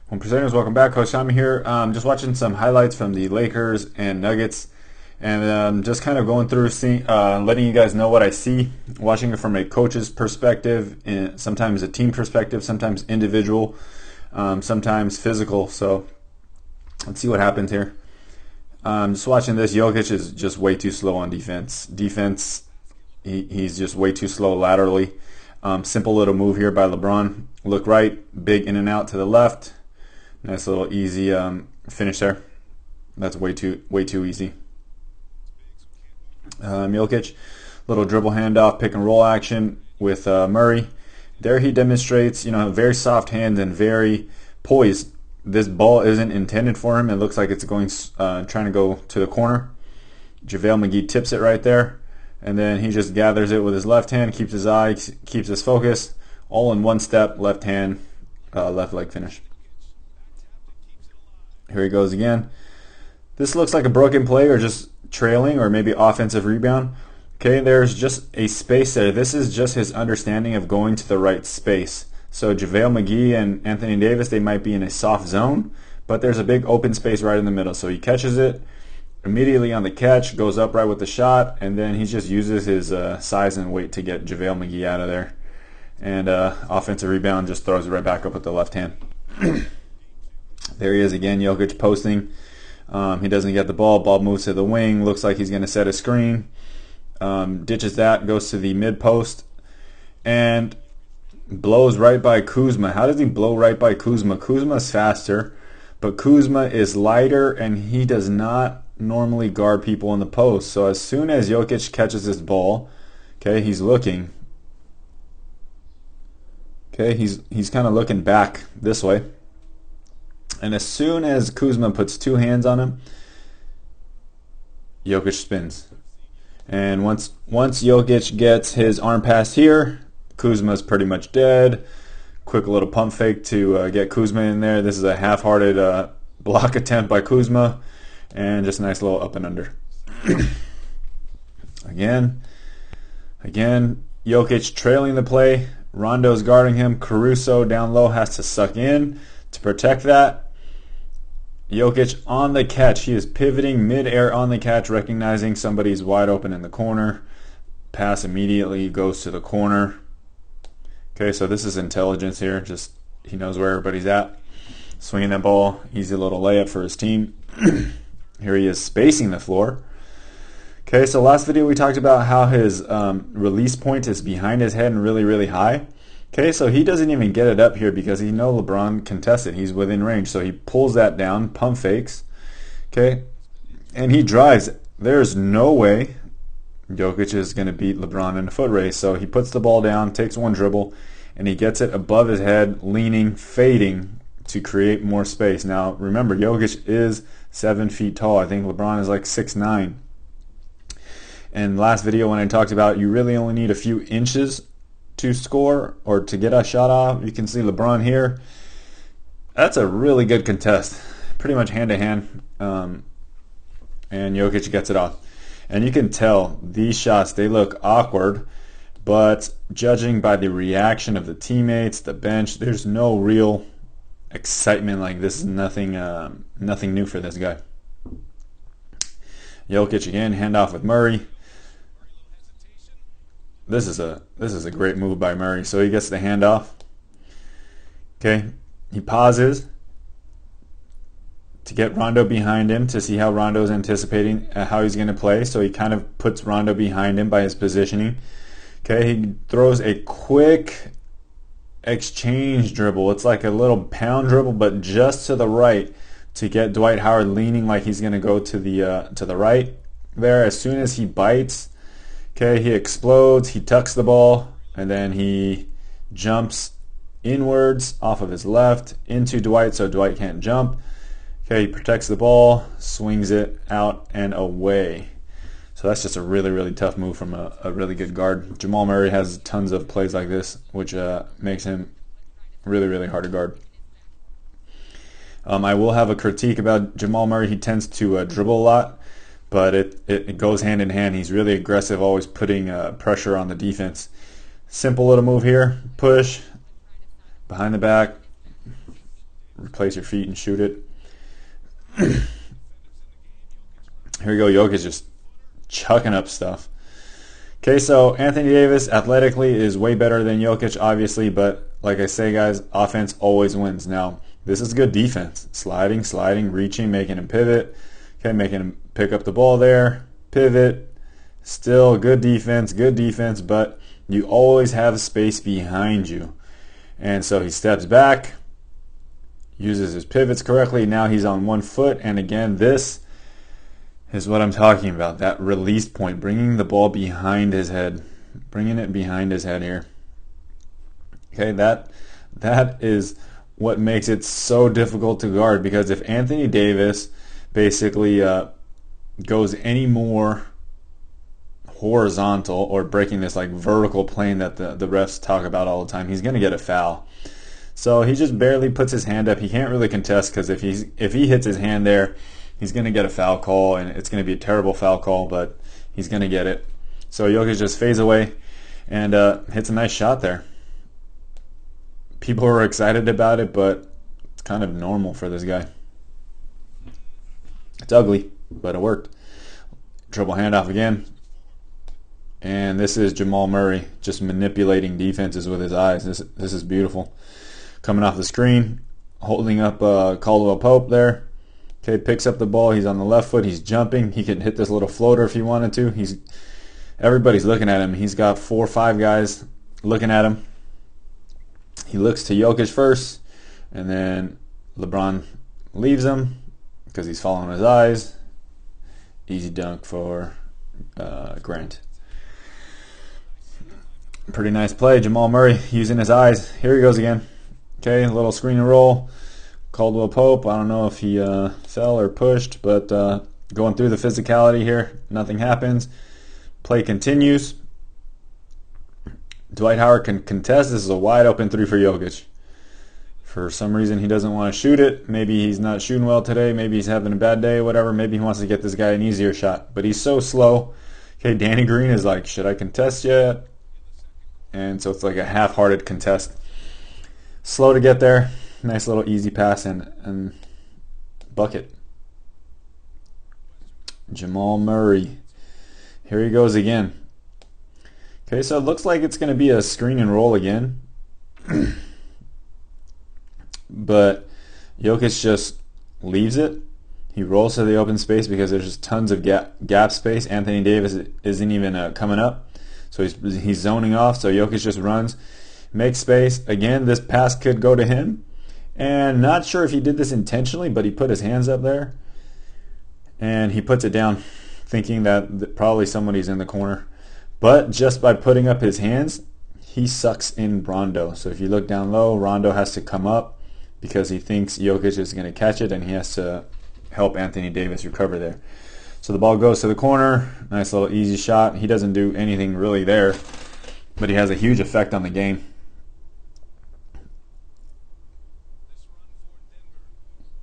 Home presenters, welcome back. Coach Tommy here. Just watching some highlights from the Lakers and Nuggets, and just kind of going through, letting you guys know what I see. Watching it from a coach's perspective, and sometimes a team perspective, sometimes individual, sometimes physical. So let's see what happens here. Just watching this, Jokic is just way too slow on defense. He's just way too slow laterally. Simple little move here by LeBron. Look right, big in and out to the left. Nice little easy finish there. That's way too easy. Jokic, little dribble handoff, pick and roll action with Murray. There he demonstrates, very soft hands and very poised. This ball isn't intended for him. It looks like it's going trying to go to the corner. JaVale McGee tips it right there, and then he just gathers it with his left hand, keeps his eye, keeps his focus, all in one step, left hand, left leg finish. Here he goes again. This looks like a broken play or just trailing or maybe offensive rebound. Okay, there's just a space there. This is just his understanding of going to the right space. So JaVale McGee and Anthony Davis, they might be in a soft zone, but there's a big open space right in the middle. So he catches it immediately on the catch, goes up right with the shot, and then he just uses his size and weight to get JaVale McGee out of there. And offensive rebound, just throws it right back up with the left hand. There he is again, Jokic posting. He doesn't get the ball. Ball moves to the wing. Looks like he's going to set a screen. Ditches that, goes to the mid post, and blows right by Kuzma. How does he blow right by Kuzma? Kuzma's faster, but Kuzma is lighter, and he does not normally guard people in the post. So as soon as Jokic catches this ball, okay, he's looking. Okay, he's kind of looking back this way. And as soon as Kuzma puts two hands on him, Jokic spins. And once Jokic gets his arm pass here, Kuzma's pretty much dead. Quick little pump fake to get Kuzma in there. This is a half-hearted block attempt by Kuzma. And just a nice little up and under. Again, Jokic trailing the play. Rondo's guarding him. Caruso down low has to suck in to protect that. Jokic on the catch. He is pivoting mid-air on the catch, recognizing somebody's wide open in the corner. Pass immediately goes to the corner. Okay, so this is intelligence here. Just he knows where everybody's at. Swinging that ball. Easy little layup for his team. Here he is spacing the floor. Okay, so last video we talked about how his release point is behind his head and really, really high. Okay, so he doesn't even get it up here because he knows LeBron contests it. He's within range. So he pulls that down, pump fakes. Okay, and he drives. There's no way Jokic is going to beat LeBron in a foot race. So he puts the ball down, takes one dribble, and he gets it above his head, leaning, fading to create more space. Now, remember, Jokic is 7 feet tall. I think LeBron is like 6'9". And last video when I talked about you really only need a few inches to score or to get a shot off. You can see LeBron here. That's a really good contest. Pretty much hand to hand. And Jokic gets it off. And you can tell these shots, they look awkward, but judging by the reaction of the teammates, the bench, there's no real excitement. Like this is nothing new for this guy. Jokic again, handoff with Murray. This is a great move by Murray. So he gets the handoff. Okay, he pauses to get Rondo behind him to see how Rondo's anticipating how he's going to play. So he kind of puts Rondo behind him by his positioning. Okay, he throws a quick exchange dribble. It's like a little pound dribble, but just to the right to get Dwight Howard leaning like he's going to go to the right there. As soon as he bites, okay, he explodes, he tucks the ball, and then he jumps inwards off of his left into Dwight so Dwight can't jump. Okay, he protects the ball, swings it out and away. So that's just a really, really tough move from a really good guard. Jamal Murray has tons of plays like this, which makes him really, really hard to guard. I will have a critique about Jamal Murray. He tends to dribble a lot, but it goes hand in hand. He's really aggressive, always putting pressure on the defense. Simple little move here. Push. Behind the back. replace your feet and shoot it. Here we go. Jokic just chucking up stuff. Okay, so Anthony Davis athletically is way better than Jokic, obviously, but like I say, guys, offense always wins. Now, this is good defense. Sliding, reaching, making him pivot. Okay, making him pick up the ball there. Pivot. Still good defense, but you always have space behind you. And so he steps back, uses his pivots correctly. Now he's on one foot, and again, this is what I'm talking about, that release point, bringing the ball behind his head, bringing it behind his head here. Okay, that is what makes it so difficult to guard, because if Anthony Davis basically goes any more horizontal or breaking this like vertical plane that the refs talk about all the time, he's going to get a foul. So he just barely puts his hand up. He can't really contest, because if he hits his hand there, he's going to get a foul call, and it's going to be a terrible foul call, but he's going to get it. So Jokic just fades away and hits a nice shot there. People were excited about it, but it's kind of normal for this guy. It's ugly, but it worked. Triple handoff again. And this is Jamal Murray just manipulating defenses with his eyes. This is beautiful. Coming off the screen, holding up Caldwell Pope there. Okay, picks up the ball. He's on the left foot. He's jumping. He can hit this little floater if he wanted to. Everybody's looking at him. He's got 4 or 5 guys looking at him. He looks to Jokic first, and then LeBron leaves him because he's following his eyes. Easy dunk for Grant. Pretty nice play. Jamal Murray using his eyes. Here he goes again. Okay, a little screen and roll. Caldwell Pope, I don't know if he fell or pushed, but going through the physicality here, nothing happens. Play continues. Dwight Howard can contest. This is a wide open 3 for Jokic. For some reason, he doesn't want to shoot it. Maybe he's not shooting well today. Maybe he's having a bad day, whatever. Maybe he wants to get this guy an easier shot, but he's so slow. Okay, Danny Green is like, should I contest yet? And so it's like a half-hearted contest. Slow to get there. Nice little easy pass and bucket. Jamal Murray. Here he goes again. Okay, so it looks like it's going to be a screen and roll again. But Jokic just leaves it. He rolls to the open space because there's just tons of gap space. Anthony Davis isn't even coming up. So he's zoning off. So Jokic just runs, makes space. Again, this pass could go to him. And not sure if he did this intentionally, but he put his hands up there. And he puts it down, thinking that probably somebody's in the corner. But just by putting up his hands, he sucks in Rondo. So if you look down low, Rondo has to come up because he thinks Jokic is going to catch it, and he has to help Anthony Davis recover there. So the ball goes to the corner. Nice little easy shot. He doesn't do anything really there, but he has a huge effect on the game.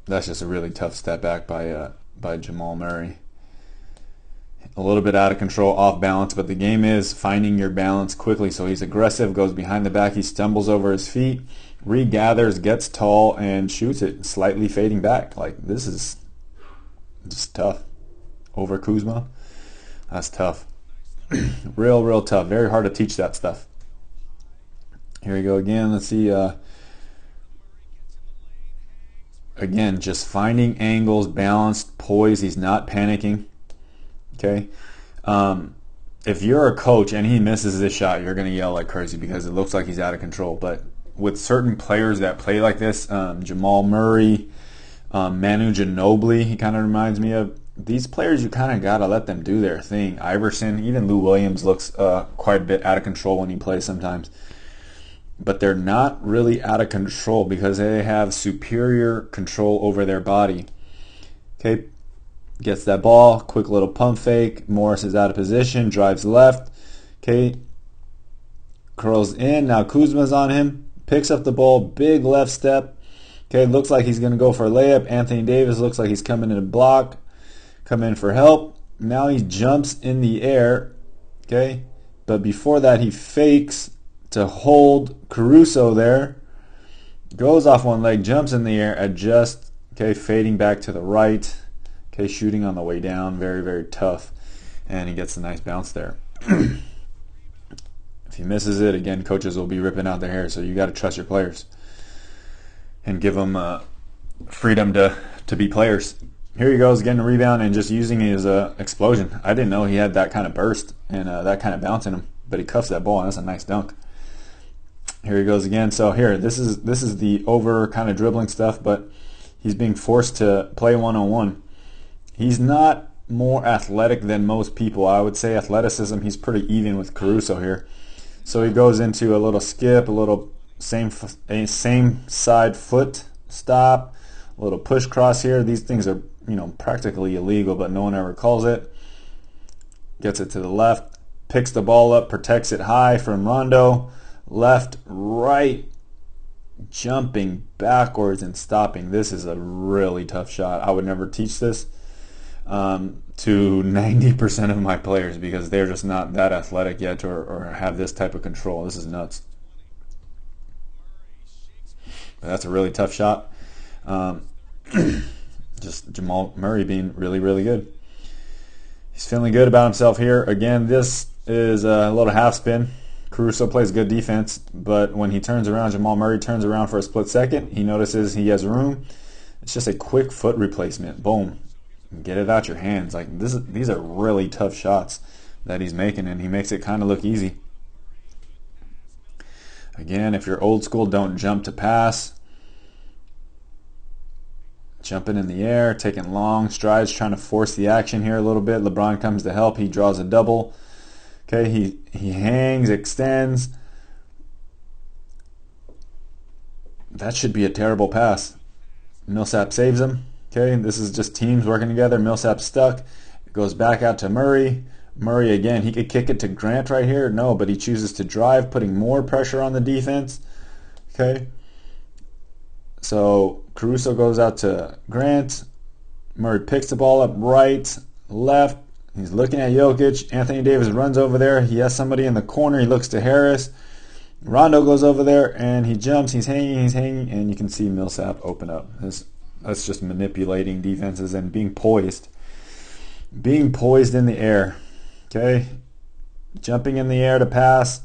That's just a really tough step back by Jamal Murray. A little bit out of control, off balance, but the game is finding your balance quickly. So he's aggressive, goes behind the back, he stumbles over his feet, regathers, gets tall, and shoots it, slightly fading back. Like, this is just tough. Over Kuzma, that's tough. real tough. Very hard to teach that stuff. Here we go again. Let's see. Again, just finding angles, balanced, poise. He's not panicking. Okay. If you're a coach and he misses this shot, you're going to yell like crazy because it looks like he's out of control. But with certain players that play like this, Jamal Murray, Manu Ginobili, he kind of reminds me of. These players, you kind of got to let them do their thing. Iverson, even Lou Williams looks quite a bit out of control when he plays sometimes. But they're not really out of control because they have superior control over their body. Okay, gets that ball, quick little pump fake. Morris is out of position, drives left. Okay, curls in. Now Kuzma's on him, picks up the ball, big left step. Okay, looks like he's going to go for a layup. Anthony Davis looks like he's coming in a block. Come in for help. Now he jumps in the air. Okay, but before that he fakes to hold Caruso there. Goes off one leg, jumps in the air, adjusts, okay, fading back to the right, okay, shooting on the way down, very, very tough, and he gets a nice bounce there. If he misses it, again, coaches will be ripping out their hair, so you got to trust your players and give them freedom to be players. Here he goes, getting a rebound and just using his explosion. I didn't know he had that kind of burst and that kind of bounce in him, but he cuffs that ball, and that's a nice dunk. Here he goes again. So here, this is the over kind of dribbling stuff, but he's being forced to play one-on-one. He's not more athletic than most people. I would say athleticism, he's pretty even with Caruso here. So he goes into a little skip, a little same side foot stop, a little push cross here. These things are, practically illegal, but no one ever calls it. Gets it to the left, picks the ball up, protects it high from Rondo. Left, right, jumping backwards and stopping. This is a really tough shot. I would never teach this to 90% of my players because they're just not that athletic yet or have this type of control. This is nuts. But that's a really tough shot. Just Jamal Murray being really, really good. He's feeling good about himself here. Again, this is a little half spin. Caruso plays good defense, but when he turns around, Jamal Murray turns around for a split second. He notices he has room. It's just a quick foot replacement. Boom. Get it out your hands. Like these are really tough shots that he's making, and he makes it kind of look easy. Again, if you're old school, don't jump to pass. Jumping in the air, taking long strides, trying to force the action here a little bit. LeBron comes to help. He draws a double. Okay, he hangs, extends. That should be a terrible pass. Millsap saves him. Okay, this is just teams working together. Millsap's stuck. It goes back out to Murray. Murray again, he could kick it to Grant right here. No, but he chooses to drive, putting more pressure on the defense. Okay. So Caruso goes out to Grant. Murray picks the ball up right, left. He's looking at Jokic. Anthony Davis runs over there. He has somebody in the corner. He looks to Harris. Rondo goes over there, and he jumps. He's hanging, and you can see Millsap open up. That's just manipulating defenses and being poised. Being poised in the air. Okay? Jumping in the air to pass.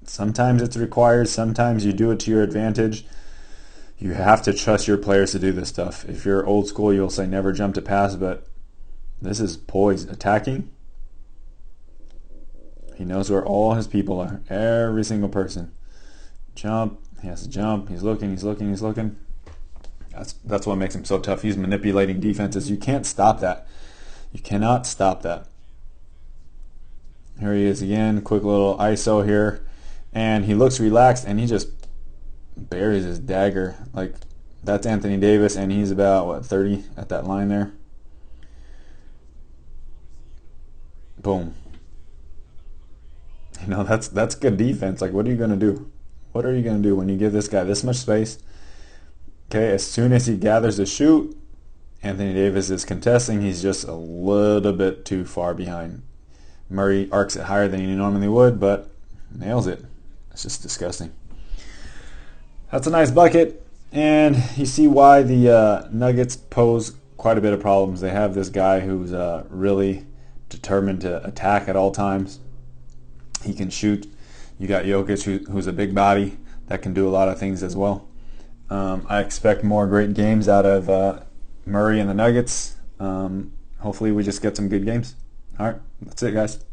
Sometimes it's required. Sometimes you do it to your advantage. You have to trust your players to do this stuff. If you're old school, you'll say never jump to pass, but this is poised. Attacking. He knows where all his people are. Every single person. Jump. He has to jump. He's looking. That's what makes him so tough. He's manipulating defenses. You can't stop that. You cannot stop that. Here he is again. Quick little ISO here. And he looks relaxed, and he just buries his dagger. Like, that's Anthony Davis, and he's about, 30 at that line there. Boom. That's good defense. Like, what are you going to do? What are you going to do when you give this guy this much space? Okay, as soon as he gathers to shoot, Anthony Davis is contesting. He's just a little bit too far behind. Murray arcs it higher than he normally would, but nails it. It's just disgusting. That's a nice bucket, and you see why the Nuggets pose quite a bit of problems. They have this guy who's really determined to attack at all times. He can shoot. You got Jokic, who's a big body that can do a lot of things as well. I expect more great games out of Murray and the Nuggets. Hopefully we just get some good games. All right, that's it, guys.